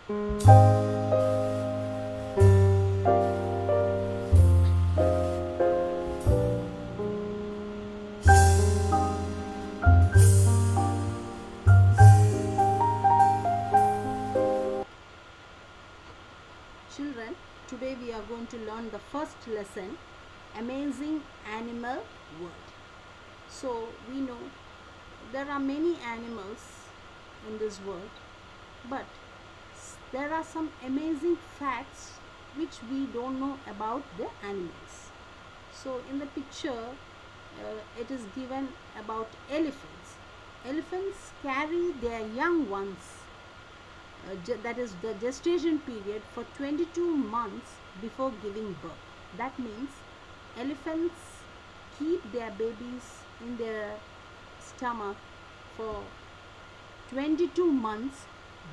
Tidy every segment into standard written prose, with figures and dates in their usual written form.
Children, today we are going to learn the first lesson, Amazing Animal World. So, we know there are many animals in this world, but there are some amazing facts which we don't know about the animals. So, in the picture, it is given about elephants. Elephants carry their young ones, that is the gestation period, for 22 months before giving birth. That means elephants keep their babies in their stomach for 22 months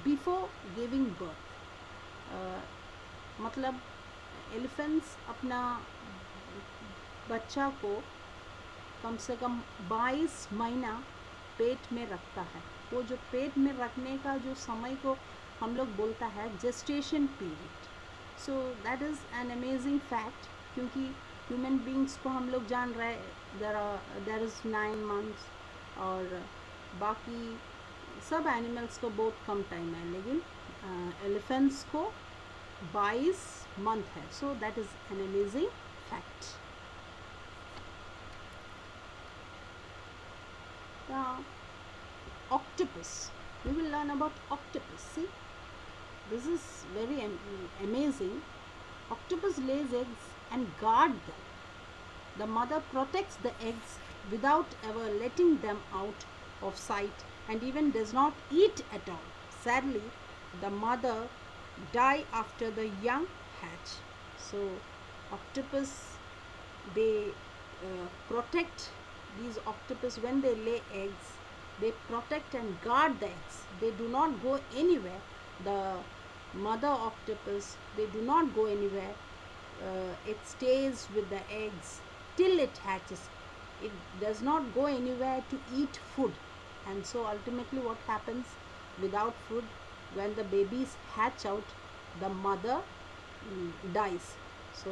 before giving birth. मतलब elephants अपना बच्चा को कम से कम 22 महीना पेट में रखता है. वो जो पेट में रखने का जो समय को हम लोग बोलता है gestation period. So that is an amazing fact, क्योंकि ह्यूमन बींग्स को हम लोग जान रहे देर इज़ 9 मंथ्स, और बाकी सब एनिमल्स को बहुत कम टाइम है, लेकिन एलिफेंट्स को 22 मंथ है. So that is an amazing fact. Octopus. We will learn about octopus. See, this is very amazing. Octopus lays eggs and guard them. The mother protects the eggs without ever letting them out of sight, and even does not eat at all. Sadly, the mother die after the young hatch. So octopus, they protect these octopus when they lay eggs. They protect and guard the eggs. They do not go anywhere. The mother octopus, they do not go anywhere. It stays with the eggs till it hatches. It does not go anywhere to eat food. And so ultimately what happens, without food, when the babies hatch out, the mother dies. So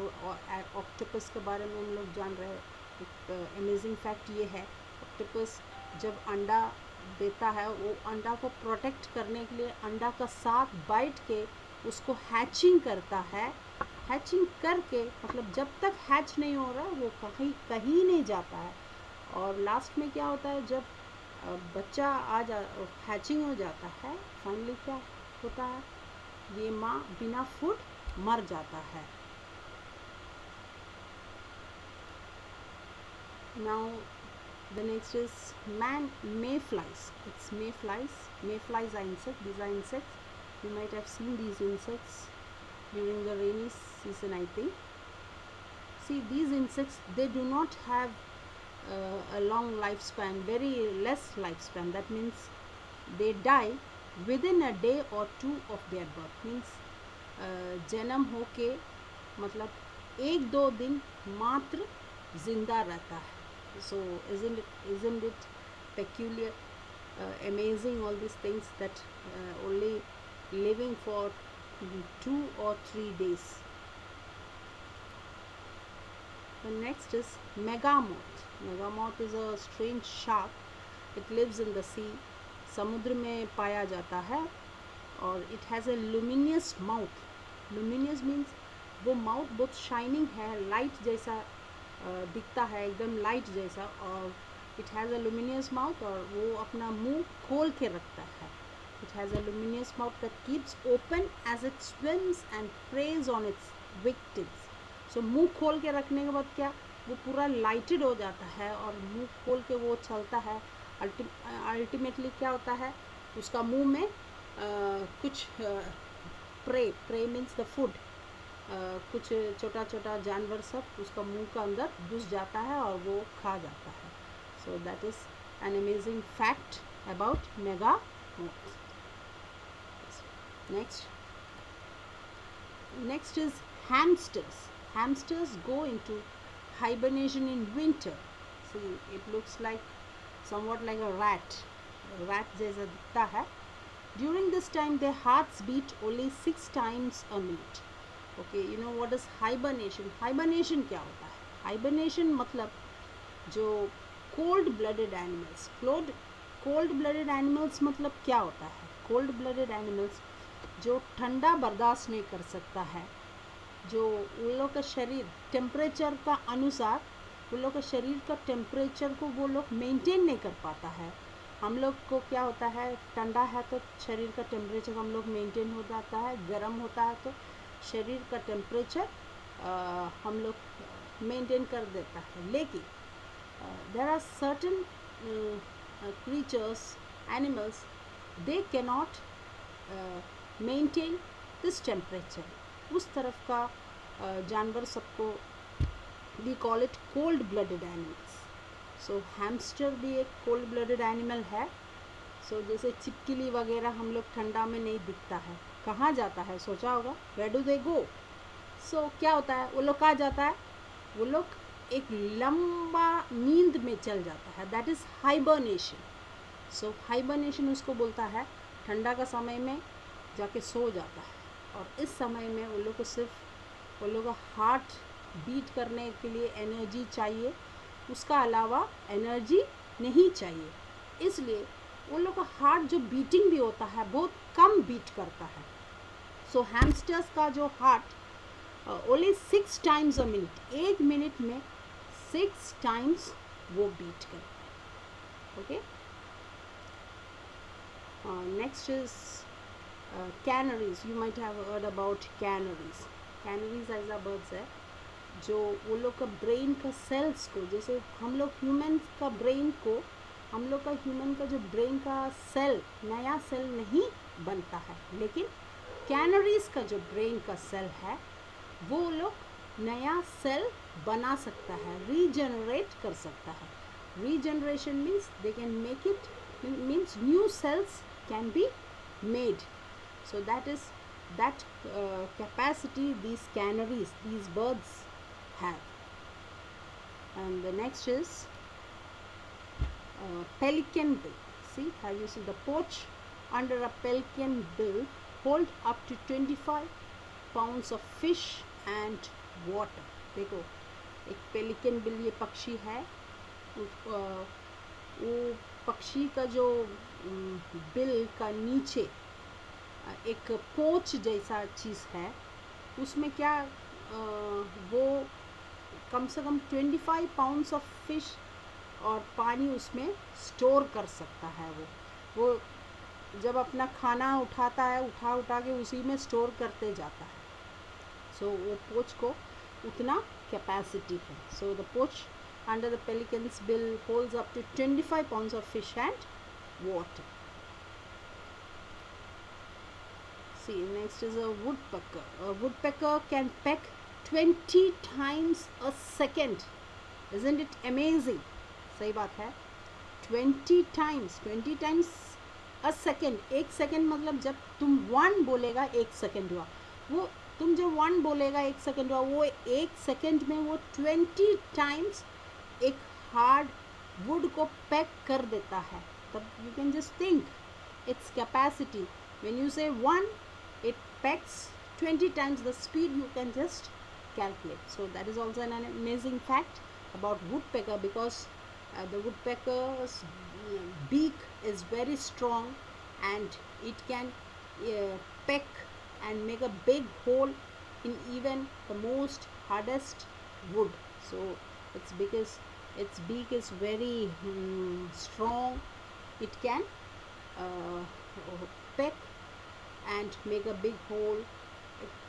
octopus के बारे में हम लोग जान रहे हैं. एक amazing fact ये है, ऑक्टोपस जब अंडा देता है, वो अंडा को प्रोटेक्ट करने के लिए अंडा का साथ बैठ के उसको हैचिंग करता है. हैचिंग करके मतलब जब तक हैच नहीं हो रहा वो कहीं नहीं जाता है. और लास्ट में क्या होता है, जब बच्चा हैचिंग हो जाता है, फाइनली क्या होता है, ये माँ बिना फूड मर जाता है. Now the next is mayflies. It's mayflies. Mayflies are insects. These are insects. You might have seen these insects during the rainy season, I think. See, these insects, they do not have a long lifespan, very less lifespan. That means they die within a day or two of their birth. Means जन्म होके मतलब 1-2 दिन मात्र जिंदा रहता है. So isn't it peculiar, amazing, all these things, that only living for 2 or 3 days. The next is megamoth. Megamoth is a strange shark. It lives in the sea. समुद्र में पाया जाता है, और it has a luminous mouth. Luminous means वो mouth बहुत shining है, light जैसा दिखता है, एकदम लाइट जैसा, और it has a luminous mouth, और वो अपना मुंह खोल के रखता है. It has a luminous mouth that keeps open as it swims and preys on its victims. So मुंह खोल के रखने के बाद क्या, वो पूरा लाइटेड हो जाता है, और मुंह खोल के वो चलता है. अल्टीमेटली क्या होता है, उसका मुंह में कुछ प्रे मीन्स द फूड, कुछ छोटा छोटा जानवर सब उसका मुंह का अंदर घुस जाता है और वो खा जाता है. So that is an amazing fact about megamoth. Next is hamsters. Hamsters go into hibernation in winter. See, it looks like somewhat like a rat. rat जैसा दिखता है, During this time their hearts beat only 6 times a minute. Okay, you know what is hibernation? Hibernation क्या होता है? Hibernation मतलब जो cold blooded animals, cold blooded animals मतलब क्या होता है? cold blooded animals जो ठंडा बर्दाश्त नहीं कर सकता है, जो उन लोग का शरीर टेम्परेचर का अनुसार, उन लोग का शरीर का टेम्परेचर को वो लोग मेंटेन नहीं कर पाता है. हम लोग को क्या होता है, ठंडा है तो शरीर का टेम्परेचर हम लोग मेंटेन हो जाता है, गर्म होता है तो शरीर का टेम्परेचर हम लोग मेंटेन कर देता है. लेकिन there are certain creatures, animals, they cannot maintain this temperature. उस तरफ का जानवर सबको we call it cold blooded animals. So hamster भी एक कोल्ड ब्लडेड एनिमल है. सो जैसे चिपकली वगैरह हम लोग ठंडा में नहीं दिखता है, कहाँ जाता है सोचा होगा, वेयर डू दे गो? सो क्या होता है, वो लोग कहाँ जाता है, वो लोग एक लंबा नींद में चल जाता है, that is hibernation. So hibernation उसको बोलता है, ठंडा का समय में जाके सो जाता है. और इस समय में वो लोग को सिर्फ वो लोग का हार्ट बीट करने के लिए एनर्जी चाहिए, उसका अलावा एनर्जी नहीं चाहिए. इसलिए उन लोग का हार्ट जो बीटिंग भी होता है बहुत कम बीट करता है. सो हैमस्टर्स का जो heart only 6 times a minute, 1 minute में 6 टाइम्स वो बीट करता है. Okay, next is कैनरीज. You might have heard about कैनरीज. कैनरीज ऐसा बर्ड्स है जो वो लोग का ब्रेन का सेल्स को, जैसे हम लोग ह्यूमन का ब्रेन को, हम लोग का ह्यूमन का जो ब्रेन का सेल, नया सेल नहीं बनता है, लेकिन कैनरीज का जो ब्रेन का सेल है वो लोग नया सेल बना सकता है, रीजनरेट कर सकता है. Regeneration means they can make it, means new cells can be made. So that is that capacity these canaries, these birds have. And the next is pelican bill. See, have you seen the pouch under a pelican bill hold up to 25 pounds of fish and water. देखो, एक pelican bill ये पक्षी है, वो पक्षी का जो bill का नीचे एक पोच जैसा चीज़ है, उसमें क्या वो कम से कम 25 पाउंड्स ऑफ फिश और पानी उसमें स्टोर कर सकता है. वो जब अपना खाना उठाता है, उठा के उसी में स्टोर करते जाता है. सो वो पोच को उतना कैपेसिटी है. So the pouch under the pelican's bill holds up to 25 pounds of fish and water. See, next is a woodpecker. A woodpecker can peck 20 times a second. Isn't it amazing? सही बात है. 20 times a second. 1 second मतलब जब तुम 1 बोलेगा 1 second हुआ, वो तुम जब 1 बोलेगा 1 सेकेंड हुआ, वो 1 सेकेंड में वो 20 टाइम्स एक हार्ड वुड को पैक कर देता है. तब you can just think its capacity. When you से 1, it pecks 20 times the speed, you can just calculate. So that is also an amazing fact about woodpecker, because the woodpecker's beak is very strong and it can peck and make a big hole in even the most hardest wood. So it's because its beak is very strong, it can peck and make a big hole.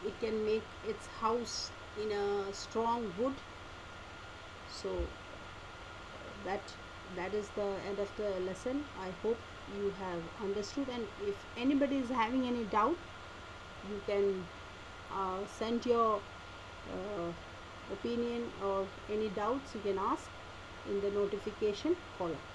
It can make its house in a strong wood. So that is the end of the lesson. I hope you have understood, and if anybody is having any doubt, you can send your opinion or any doubts you can ask in the notification column.